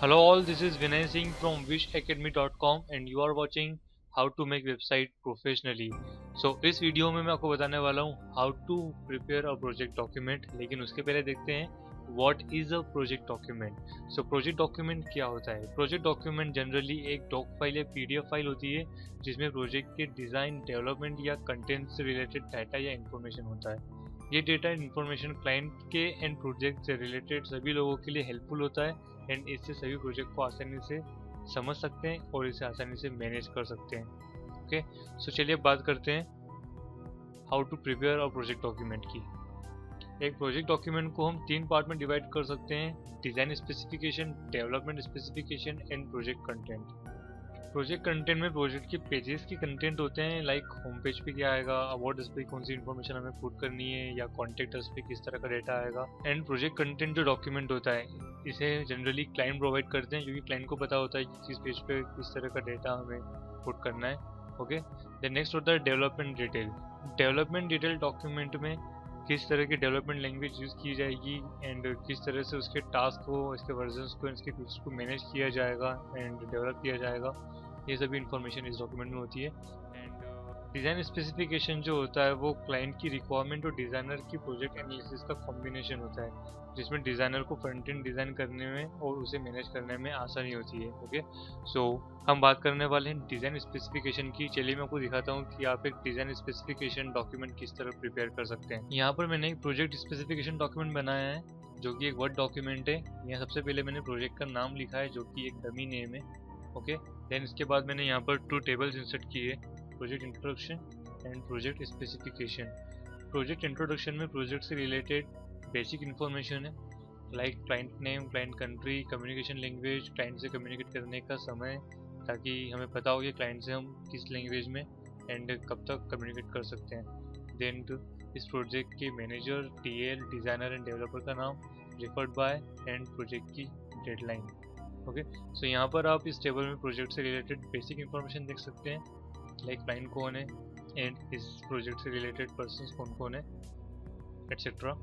Hello all, this is Vinay Singh from wishacademy.com and you are watching how to make website professionally. So इस video में मैं आपको बताने वाला हूँ how to prepare a project document, लेकिन उसके पहले देखते हैं what is a project document. So project document क्या होता है? Project document जनरली एक डॉक फाइल या पीडीएफ फाइल होती है जिसमें प्रोजेक्ट के डिज़ाइन, डेवलपमेंट या कंटेंट से रिलेटेड डाटा या इन्फॉर्मेशन होता है। ये डेटा इन्फॉर्मेशन क्लाइंट के एंड प्रोजेक्ट से रिलेटेड सभी लोगों के लिए हेल्पफुल होता है एंड इससे सभी प्रोजेक्ट को आसानी से समझ सकते हैं और इसे आसानी से मैनेज कर सकते हैं। ओके, सो चलिए बात करते हैं how to prepare a project document की। एक प्रोजेक्ट डॉक्यूमेंट को हम 3 पार्ट में डिवाइड कर सकते हैं: design specification, development specification and project content. Project content में प्रोजेक्ट के पेजेस की कंटेंट होते हैं, लाइक होम पेज पे क्या आएगा, अबाउट अस पे कौन सी इन्फॉर्मेशन हमें पुट करनी है या कॉन्टेक्ट अस पे किस तरह का डेटा आएगा। एंड प्रोजेक्ट कंटेंट जो डॉक्यूमेंट होता है इसे जनरली क्लाइंट प्रोवाइड करते हैं क्योंकि क्लाइंट को पता होता है कि किस पेज पे किस तरह का डेटा हमें पुट करना है। ओके, देन नेक्स्ट होता है development detail. Development detail document में किस तरह की डेवलपमेंट लैंग्वेज यूज़ की जाएगी एंड किस तरह से उसके टास्क को, इसके वर्जन्स को, इसके फीचर्स को मैनेज किया जाएगा एंड डेवलप किया जाएगा, ये सभी इन्फॉर्मेशन इस डॉक्यूमेंट में होती है। एंड डिज़ाइन स्पेसिफिकेशन जो होता है वो क्लाइंट की रिक्वायरमेंट और डिज़ाइनर की प्रोजेक्ट एनालिसिस का कॉम्बिनेशन होता है जिसमें डिज़ाइनर को फ्रंट एंड डिज़ाइन करने में और उसे मैनेज करने में आसानी होती है। ओके, सो हम बात करने वाले हैं डिज़ाइन स्पेसिफिकेशन की। चलिए मैं आपको दिखाता हूँ कि आप एक डिज़ाइन स्पेसिफिकेशन डॉक्यूमेंट किस तरह प्रिपेयर कर सकते हैं। यहाँ पर मैंने एक प्रोजेक्ट स्पेसिफिकेशन डॉक्यूमेंट बनाया है जो कि एक वर्ड डॉक्यूमेंट है। यहाँ सबसे पहले मैंने प्रोजेक्ट का नाम लिखा है जो कि एक डमी नेम है। ओके, देन इसके बाद मैंने यहाँ पर 2 टेबल्स इंसर्ट किए: project introduction and project specification. Project introduction में प्रोजेक्ट से रिलेटेड बेसिक इन्फॉर्मेशन है, like client name, client country, communication language, client से कम्युनिकेट करने का समय, ताकि हमें पता हो कि क्लाइंट से हम किस लैंग्वेज में एंड कब तक कम्युनिकेट कर सकते हैं। देन इस प्रोजेक्ट के manager, TL, designer end developer का नाम, रेफर्ड बाय एंड प्रोजेक्ट की डेडलाइन। ओके, सो यहाँ पर आप इस टेबल में प्रोजेक्ट से रिलेटेड बेसिक इन्फॉर्मेशन देख सकते हैं, लाइक क्लाइंट कौन है एंड इस प्रोजेक्ट से रिलेटेड पर्सन्स कौन कौन है, एटसेट्रा।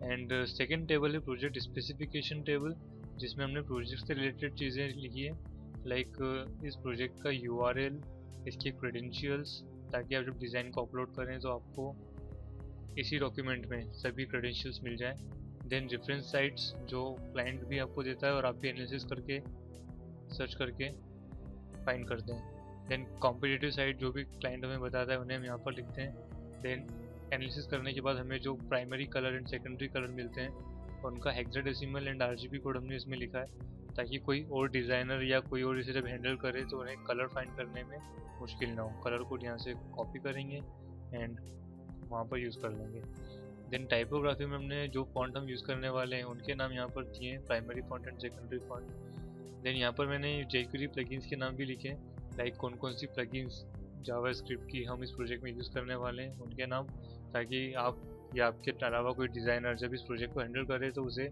एंड सेकेंड टेबल है प्रोजेक्ट स्पेसिफिकेशन टेबल, जिसमें हमने प्रोजेक्ट से रिलेटेड चीज़ें लिखी है, लाइक इस प्रोजेक्ट का यूआरएल, इसके क्रेडेंशियल्स, ताकि आप जब डिज़ाइन को अपलोड करें तो आपको इसी डॉक्यूमेंट में सभी क्रेडेंशियल्स मिल जाएं। देन रेफरेंस साइट्स जो क्लाइंट भी आपको देता है और आप भी एनालिसिस करके सर्च करके फाइंड करते हैं। देन कॉम्पिटिटिव साइट जो भी क्लाइंट हमें बताता है उन्हें हम यहाँ पर लिखते हैं। देन एनालिसिस करने के बाद हमें जो primary colour and secondary colour मिलते हैं उनका हेक्साडेसिमल एंड आरजीबी कोड हमने इसमें लिखा है, ताकि कोई और डिज़ाइनर या कोई और इसे जब हैंडल करे तो उन्हें कलर फाइंड करने में मुश्किल ना हो। कलर कोड यहाँ से कॉपी करेंगे एंड वहाँ पर यूज़ कर लेंगे। देन टाइपोग्राफी में हमने जो फॉन्ट हम यूज़ करने वाले हैं उनके नाम यहाँ पर दिए हैं, primary font and secondary font. Then यहाँ पर मैंने jQuery प्लगइन्स के नाम भी लिखे हैं, लाइक कौन कौन सी प्लगइन्स जावास्क्रिप्ट की हम इस प्रोजेक्ट में यूज़ करने वाले हैं उनके नाम, ताकि आप या आपके अलावा कोई डिज़ाइनर जब इस प्रोजेक्ट को हैंडल करे तो उसे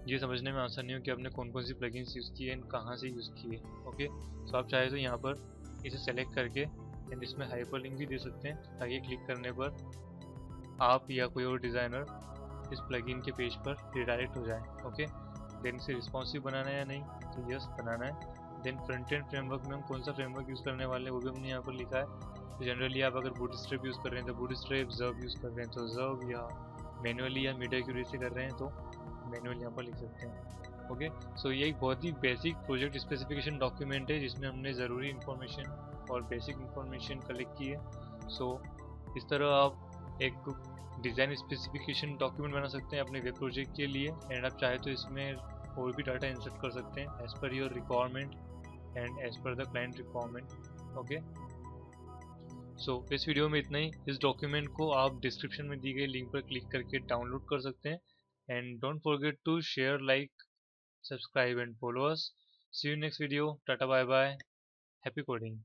ये समझने में आसानी हो कि आपने कौन कौन सी प्लगइन्स यूज़ की है एंड कहाँ से यूज़ की है। ओके, सो आप चाहे तो यहाँ पर इसे सेलेक्ट करके एंड इसमें हाइपरलिंक भी दे सकते हैं, ताकि क्लिक करने पर आप या कोई और डिज़ाइनर इस प्लगइन के पेज पर रिडायरेक्ट हो जाए। ओके, देन इसे रिस्पॉन्सिव बनाना है या नहीं, तो यस बनाना है। देन फ्रंट एंड फ्रेमवर्क में हम कौन सा फ्रेमवर्क यूज़ करने वाले हैं वो भी हमने यहाँ पर लिखा है। तो जनरली आप अगर बूटस्ट्रैप यूज़ कर रहे हैं तो बूटस्ट्रैप, ज़र्व यूज़ कर रहे हैं तो ज़र्व, या मैनुअली या मिड एक्यूरेसी कर रहे हैं तो मैनुअल यहाँ पर लिख सकते हैं। ओके, सो ये एक बहुत ही बेसिक प्रोजेक्ट स्पेसिफिकेशन डॉक्यूमेंट है जिसमें हमने ज़रूरी इन्फॉर्मेशन और बेसिक इन्फॉर्मेशन कलेक्ट की है। सो इस तरह आप एक डिज़ाइन स्पेसिफिकेशन डॉक्यूमेंट बना सकते हैं अपने वेब प्रोजेक्ट के लिए एंड आप चाहे तो इसमें और भी डाटा इंसर्ट कर सकते हैं as per your requirement and as per the client requirement. Okay, so इस वीडियो में इतना ही। इस डॉक्यूमेंट को आप डिस्क्रिप्शन में दी गई लिंक पर क्लिक करके डाउनलोड कर सकते हैं and don't forget to share, like, subscribe and follow us. See you next video, tata bye bye, happy coding.